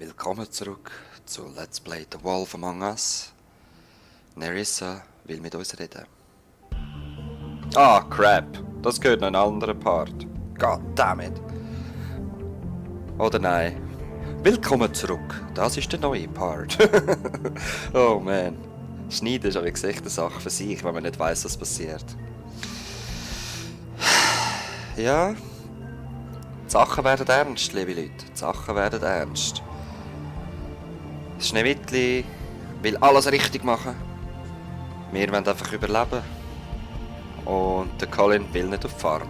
Willkommen zurück zu Let's Play The Wolf Among Us. Nerissa will mit uns reden. Ah, crap. Das gehört noch in einen anderen Part. God damn it. Oder nein. Willkommen zurück. Das ist der neue Part. Oh man. Schneiden ist aber echt eine Sache für sich, wenn man nicht weiss, was passiert. Ja. Die Sachen werden ernst, liebe Leute. Die Sachen werden ernst. Das Schneewittli will alles richtig machen. Wir wollen einfach überleben. Und der Colin will nicht auf die Farm.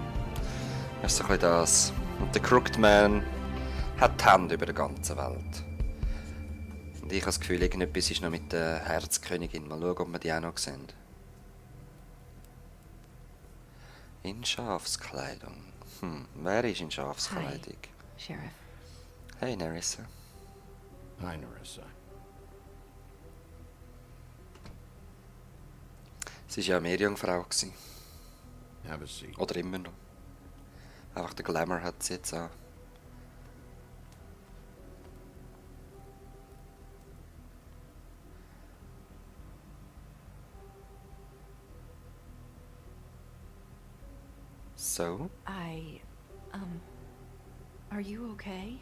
Das ist so ein bisschen das. Und der Crooked Man hat die Hände über der ganzen Welt. Und ich habe das Gefühl, irgendetwas ist noch mit der Herzkönigin. Mal schauen, ob wir die auch noch sehen. In Schafskleidung. Wer ist in Schafskleidung? Hi, Sheriff. Hey, Nerissa. Hi, Nerissa. Sie war ja eine Meerjungfrau. Have a seat. Oder immer noch. Einfach der Glamour hat sie jetzt auch. So? Are you okay?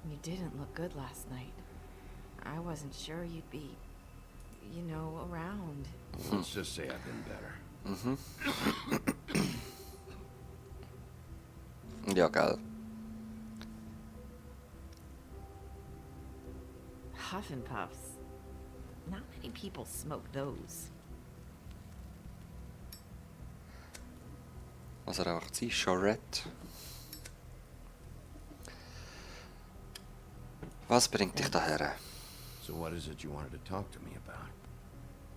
You didn't look good last night. I wasn't sure you'd be, around. Let's just say I've been better. Ja, gell. Huff and Puffs. Not many people smoke those. Was raucht sie? Charette. Was bringt dich daher? So what is it you wanted to talk to me about?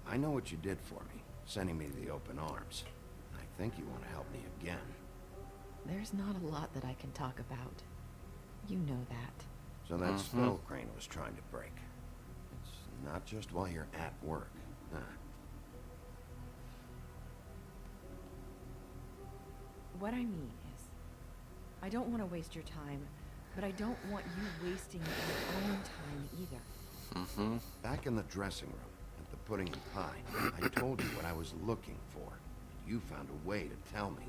I know what you did for me, sending me to the open arms. I think you want to help me again. There's not a lot that I can talk about. You know that. So that spell Crane was trying to break. It's not just while you're at work, huh? What I mean is, I don't want to waste your time, but I don't want you wasting your own time either. Back in the dressing room, at the pudding and pie, I told you what I was looking for. You found a way to tell me.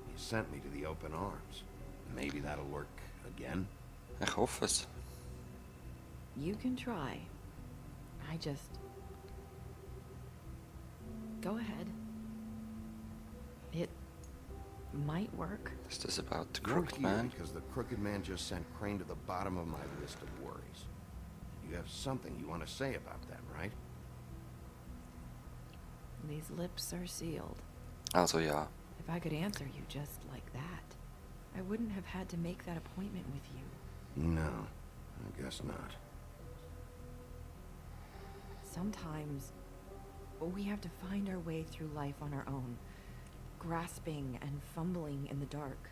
You sent me to the open arms. Maybe that'll work again? Ich hoffe es. You can try. I just... Go ahead. It might work. Is this about the You're Crooked here Man? because the Crooked Man just sent Crane to the bottom of my list of worries. You have something you want to say about that, right? These lips are sealed. Also ja. If I could answer you just like that, I wouldn't have had to make that appointment with you. No, I guess not. Sometimes we have to find our way through life on our own, grasping and fumbling in the dark.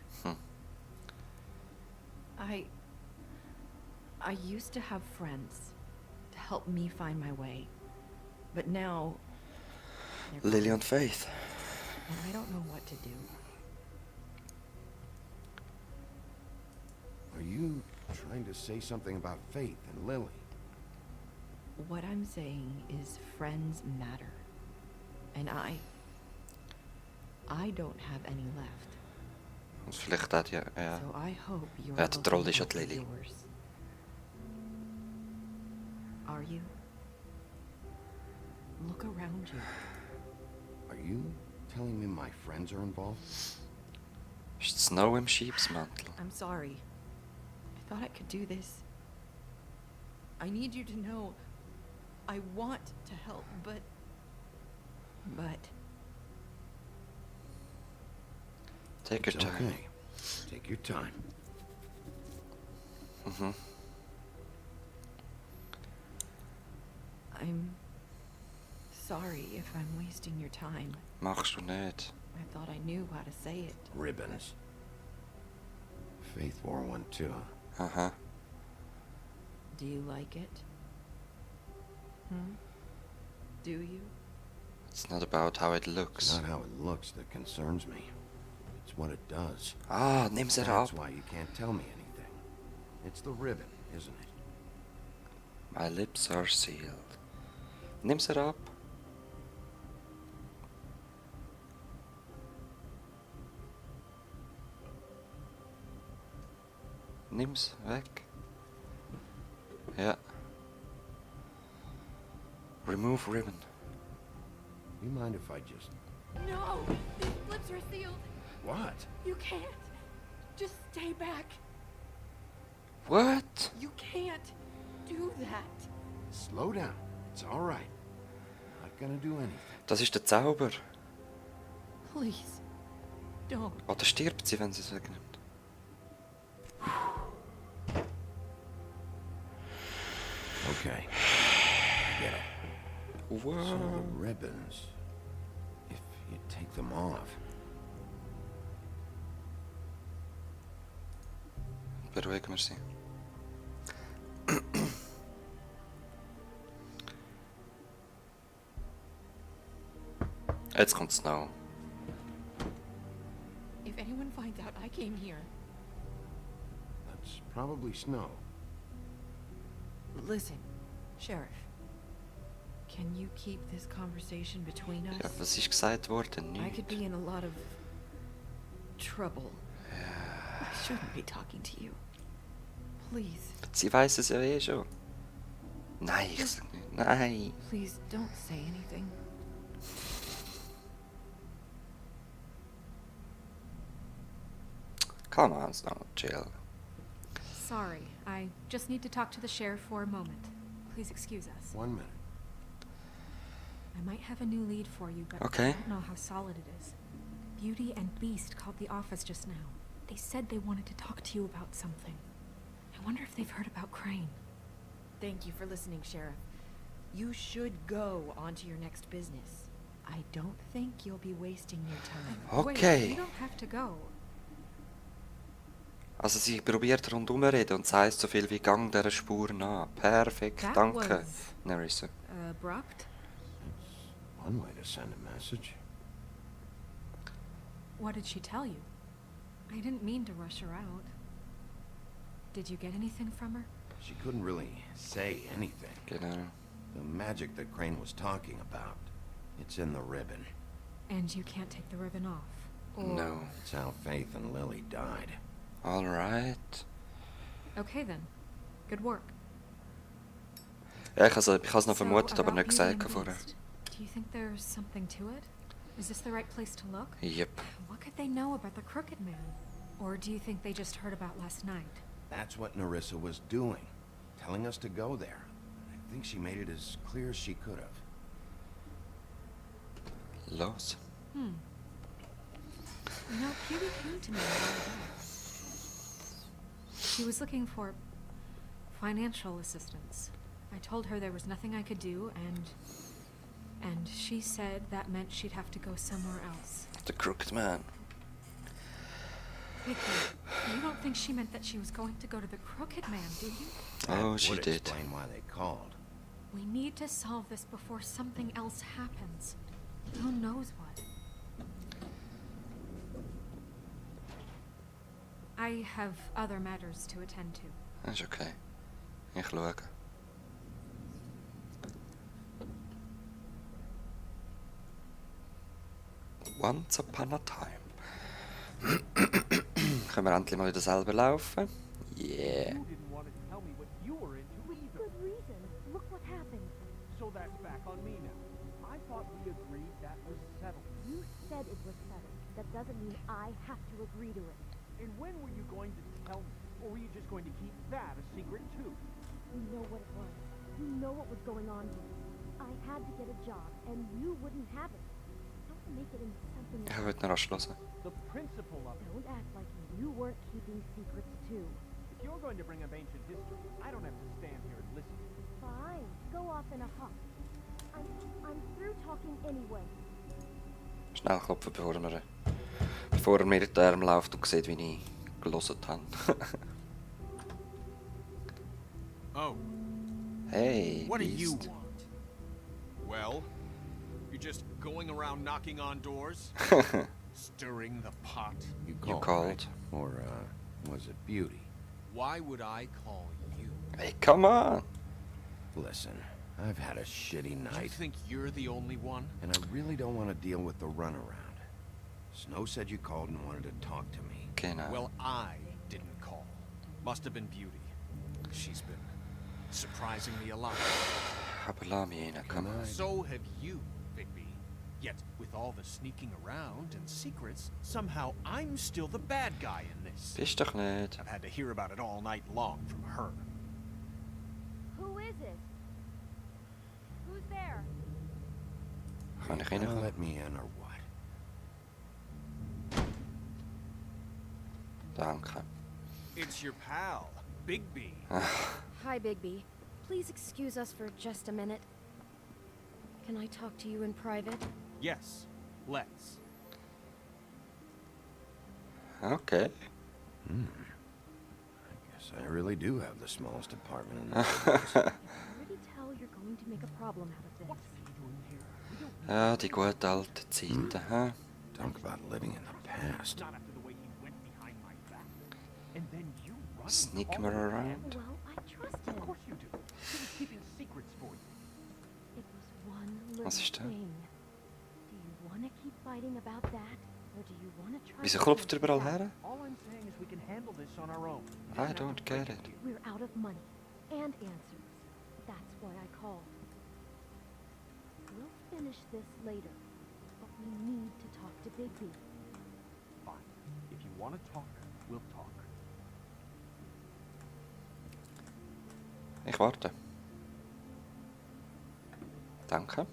I used to have friends to help me find my way, but now they're Lily gone, and Faith. and I don't know what to do. Are you trying to say something about Faith and Lily? What I'm saying is friends matter, and I don't have any left. Und vielleicht hat ja... So I hope you're Ja, der Troll looking ist ja out die for Lily. yours. Are you? Look around you. Are you telling me my friends are involved? Ist Snow im Schiebsmantel? I'm sorry. I thought I could do this. I need you to know I want to help, but... Take your It's time. okay. Take your time. I'm sorry if I'm wasting your time. Machst du nicht. I thought I knew how to say it. Ribbons. Faith wore one too. Aha. Do you like it? Do you? It's not about how it It's looks. not how it looks that concerns me. It's what it does. Ah, nimm sie ab. That's why you can't tell me anything. It's the ribbon. isn't it? My lips are sealed. Nimm sie ab. Nimm's weg. Ja. Remove ribbon. You mind if I just... No! These lips are sealed! What? You can't! Just stay back! What? You can't do that! Slow down. It's all right. Not gonna do anything. Das ist der Zauber. Please, don't. Oder stirbt sie, wenn sie es wegnimmt? Okay. Get it. Wow. So the ribbons, if you take them off, Beruhigen wir sie. Jetzt kommt Snow. If anyone finds out I came here, that's probably snow. listen, Sheriff. Can you keep this conversation between us? Ja, was ist gesagt worden? I could Nichts. be in a lot of trouble. I shouldn't be talking to you. Please, Sie weiß es ja eh schon. Nein, ich sag nicht. Nein. please don't say anything. Come on, Snow, chill. Sorry, I just need to talk to the sheriff for a moment. Please excuse us. 1 minute. I might have a new lead for you, but Okay. I don't know how solid it is. Beauty and Beast called the office just now. They said they wanted to talk to you about something. I wonder if they've heard about Crane. Thank you for listening, Sheriff. You should go on to your next business. I don't think you'll be wasting your time. Wait, Okay. you don't have to go. Also sie probiert rundum reden und sagt so viel wie Gang dieser Spur nach. Perfekt, That danke, was- Nerissa. Abrupt? One way to send a message. What did she tell you? I didn't mean to rush her out. Did you get anything from her? She couldn't really say anything. Genau. The magic that Crane was talking about, it's in the ribbon. And you can't take the ribbon off? Or... No. It's how Faith and Lily died. Alright. Okay then. Good work. Ja, ich habe es noch So, vermutet, aber about nicht Beauty gesagt and vorher. Beast, do you think there's something to it? Is this the right place to look? Yep. What could they know about the Crooked Man? Or do you think they just heard about last night? That's what Nerissa was doing, telling us to go there. I think she made it as clear as she could have. Los. You know, Beauty came to me a while ago. She was looking for financial assistance. I told her there was nothing I could do, and she said that meant she'd have to go somewhere else. The Crooked Man. Wait, you don't think she meant that she was going to go to the Crooked Man, do you? Oh, That she would did. explain why they called. We need to solve this before something else happens. Who knows what? I have other matters to attend to. Das ist okay. Ich schaue. Once upon a time. Können wir endlich mal wieder selber laufen? Yeah. You didn't want to tell me what you were into either. Good reason. Look what happened. So that's back on me now. I thought we agreed that was settled. You said it was settled. That doesn't mean I have to agree to it. And when were you going to tell me? Or were you just going to keep that a secret too? You know what it was. You know what was going on here. I had to get a job, and you wouldn't have it. Don't make it into something Ich else. wollte noch abschließen. The principle of it. Don't act like you weren't keeping secrets too. If you're going to bring up ancient history, I don't have to stand here and listen. Fine. Go off in a huff. I'm through talking anyway. Schnell klopfen, bevor er mir in den Arm läuft und sieht, wie ich gelesen habe. Oh, Hey, what do you Beast. want? Well, you're just going around knocking on doors? Stirring the pot? You You called, called. right? Or, was it Beauty? Why would I call you? Hey, come on. Listen, I've had a shitty You night, think you're the only one? and I really don't want to deal with the runaround. Snow said you called and wanted to talk to me. Genau. Well, I didn't call. Must have been Beauty. She's been surprising me a lot. Aber lass mich rein, komm. So have you, Bigby. Yet, with all the sneaking around and secrets, somehow I'm still the bad guy in this. Bist doch nicht. I've had to hear about it all night long from her. Who is it? Who's there? Kann ich Gonna reinkommen? let me in or what? Danke. It's your pal, Bigby. Hi, Bigby. Please excuse us for just a minute. Can I talk to you in private? Yes, let's. Okay. I guess I really do have the smallest apartment in the world. I can already tell you're going to make a problem out of this. Ja, die guten alten Zeiten, hä? Talk about living in the past. Not after the way he went behind my back. And then you run Sneak all me over around. Well, I trust him. Of course you do. He was keeping secrets for you. It was one little Was ist da? thing. Do you want to keep fighting about that? Or do you want to try Wieso to klopft figure überall this out? her? All I'm saying is we can handle this on our own. We I have to don't break get it. here. We're out of money and answers. That's why I called. We'll finish this later, but we need to talk to Bigby. Fine. If you want to talk, we'll talk. Ich warte. Danke.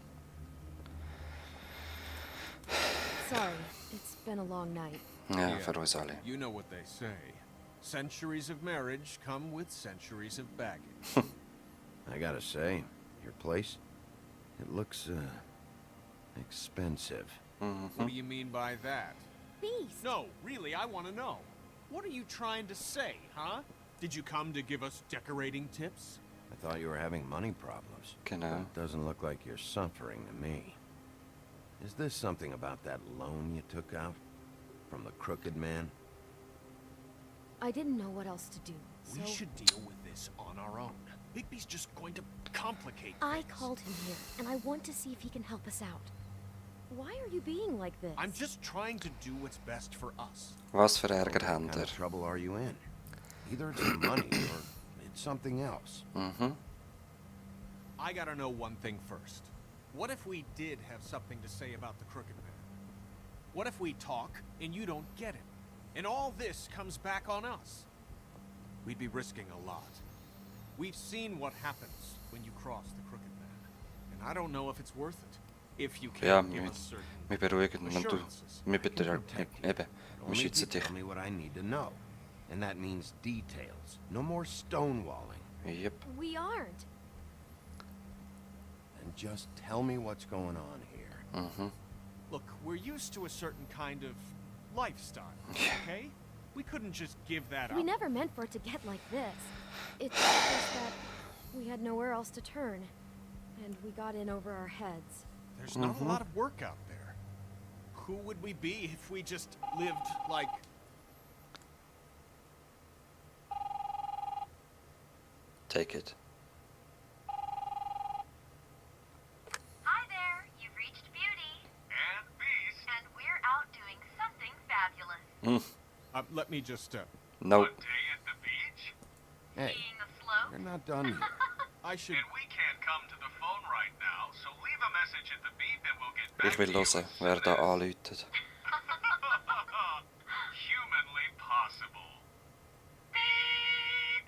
Sorry, it's been a long night. Ja, für uns alle. You know what they say. Centuries of marriage come with centuries of baggage. I gotta say, your place, it looks, expensive. What do you mean by that? Beast! No, really, I want to know. What are you trying to say, huh? Did you come to give us decorating tips? I thought you were having money problems. Genau. It doesn't look like you're suffering to me. Is this something about that loan you took out? From the crooked man? I didn't know what else to do, so We should deal with this on our own. Bigby's just going to complicate I things. called him here, and I want to see if he can help us out. Why are you being like this? I'm just trying to do what's best for us. Was für Ärger What habt kind ihr? of trouble are you in? Either it's the money or it's something else. I gotta know one thing first. What if we did have something to say about the crooked man? What if we talk and you don't get it? And all this comes back on us? We'd be risking a lot. We've seen what happens when you cross the crooked man. And I don't know if it's worth it. If you Ja, can't give wir, us certain wir beruhigen und du. assurances. Wir bitten Protect you. eben. Wir Only if you schützen dich. tell me what I need to know. And that means details. No more stonewalling. Yep. We aren't. And just tell me what's going on here. Look, we're used to a certain kind of lifestyle, okay? We couldn't just give that up. We never meant for it to get like this. It's just that we had nowhere else to turn, and we got in over our heads. There's not a lot of work out there. Who would we be if we just lived like... Take it. Hi there, you've reached Beauty. And Beast. And we're out doing something fabulous. let me just, No. Day at the beach? Hey, Seeing the slope? you're not done yet. I should... And we can't come to the phone right now, so leave a message at the beep and we'll get back Ich will to you hören, as wer soon da as- anläutet. Humanly possible. Beep!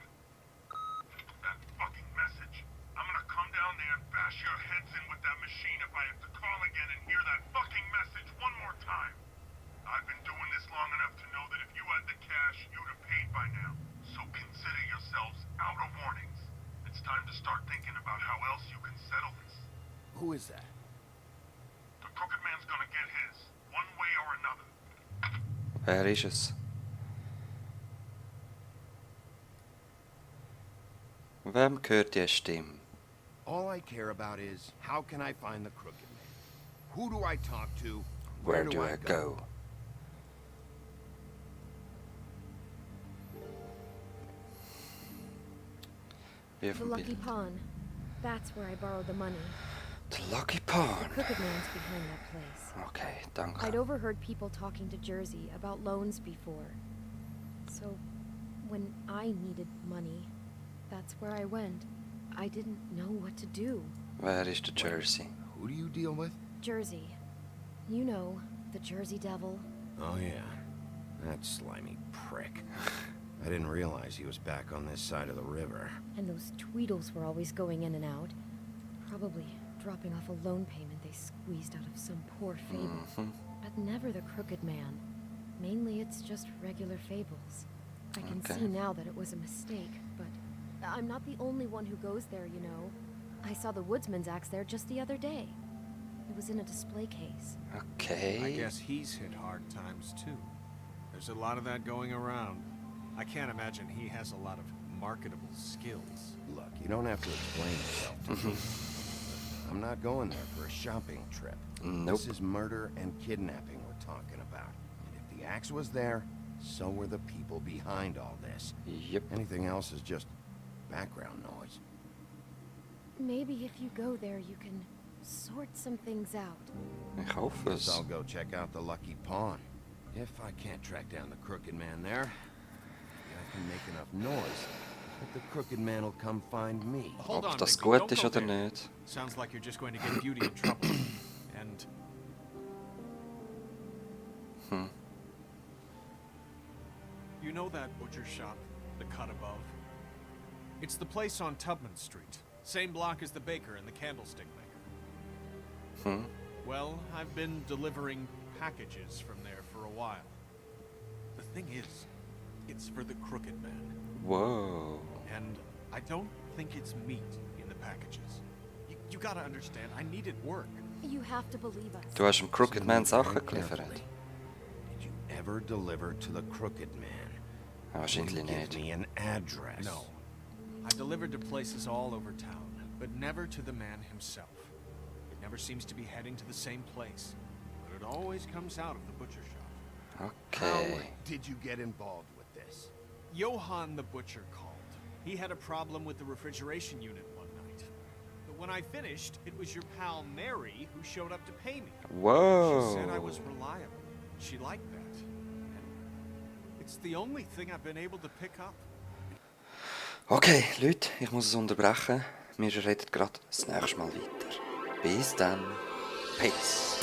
That fucking message. I'm gonna come down there and bash your heads in with that machine if I have to call again and hear that fucking message one more time. I've been doing this long enough to know that if you had the cash, you'd have paid by now. So consider yourselves out of warnings. It's time to start thinking about how else you can settle this. Who is that? The crooked man's gonna get his, one way or another. Wer ist es? Wem gehört die Stimme? All I care about is, how can I find the crooked man? Who do I talk to? Where do I go? Wie auf The dem Lucky Bild. Pawn. That's where I borrowed the money. The Lucky Pawn. The Crooked Man's behind that place. Okay, I'd danke. overheard people talking to Jersey about loans before. So, when I needed money, that's where I went. I didn't know what to do. Wer ist der Jersey? Who do you deal with? Jersey. You know, the Jersey Devil. Oh, yeah. That slimy prick. I didn't realize he was back on this side of the river. And those Tweedles were always going in and out. Probably dropping off a loan payment they squeezed out of some poor fable. But never the Crooked Man. Mainly it's just regular fables. I can Okay. see now that it was a mistake, but I'm not the only one who goes there, you know. I saw the woodsman's axe there just the other day. It was in a display case. Okay. I guess he's hit hard times too. There's a lot of that going around. I can't imagine he has a lot of marketable skills. Look, you don't have to explain yourself to me. I'm not going there for a shopping trip. Nope. This is murder and kidnapping we're talking about. And if the axe was there, so were the people behind all this. Yep. Anything else is just background noise. Maybe if you go there, you can sort some things out. Ich hoffe Guess es. I'll go check out the Lucky Pawn. If I can't track down the Crooked Man there, maybe I can make enough noise that the Crooked Man will come find me. Hold Ob on, das Bigby, gut don't ist go oder there. nicht. Sounds like you're just going to get Beauty in trouble. And you know that butcher shop, the cut above? It's the place on Tubman Street. Same block as the baker and the candlestick maker. Well, I've been delivering packages from there for a while. The thing is, it's for the Crooked Man. Wow. And I don't think it's meat in the packages. You gotta understand, I needed work. You have to believe us. Du hast dem Crooked Man Listen to me Sachen very geliefert. carefully. Did you ever deliver to the Crooked Man? Wahrscheinlich Will you nicht. give me an address? No. I delivered to places all over town, but never to the man himself. It never seems to be heading to the same place, but it always comes out of the butcher shop. How Okay. did you get involved with this? Johann the butcher called. He had a problem with the refrigeration unit one night. But when I finished, it was your pal Mary who showed up to pay me. She said I was Wow. reliable. She liked that. And it's the only thing I've been able to pick up. Okay, Leute, ich muss es unterbrechen. Wir reden gerade das nächste Mal weiter. Bis dann. Peace.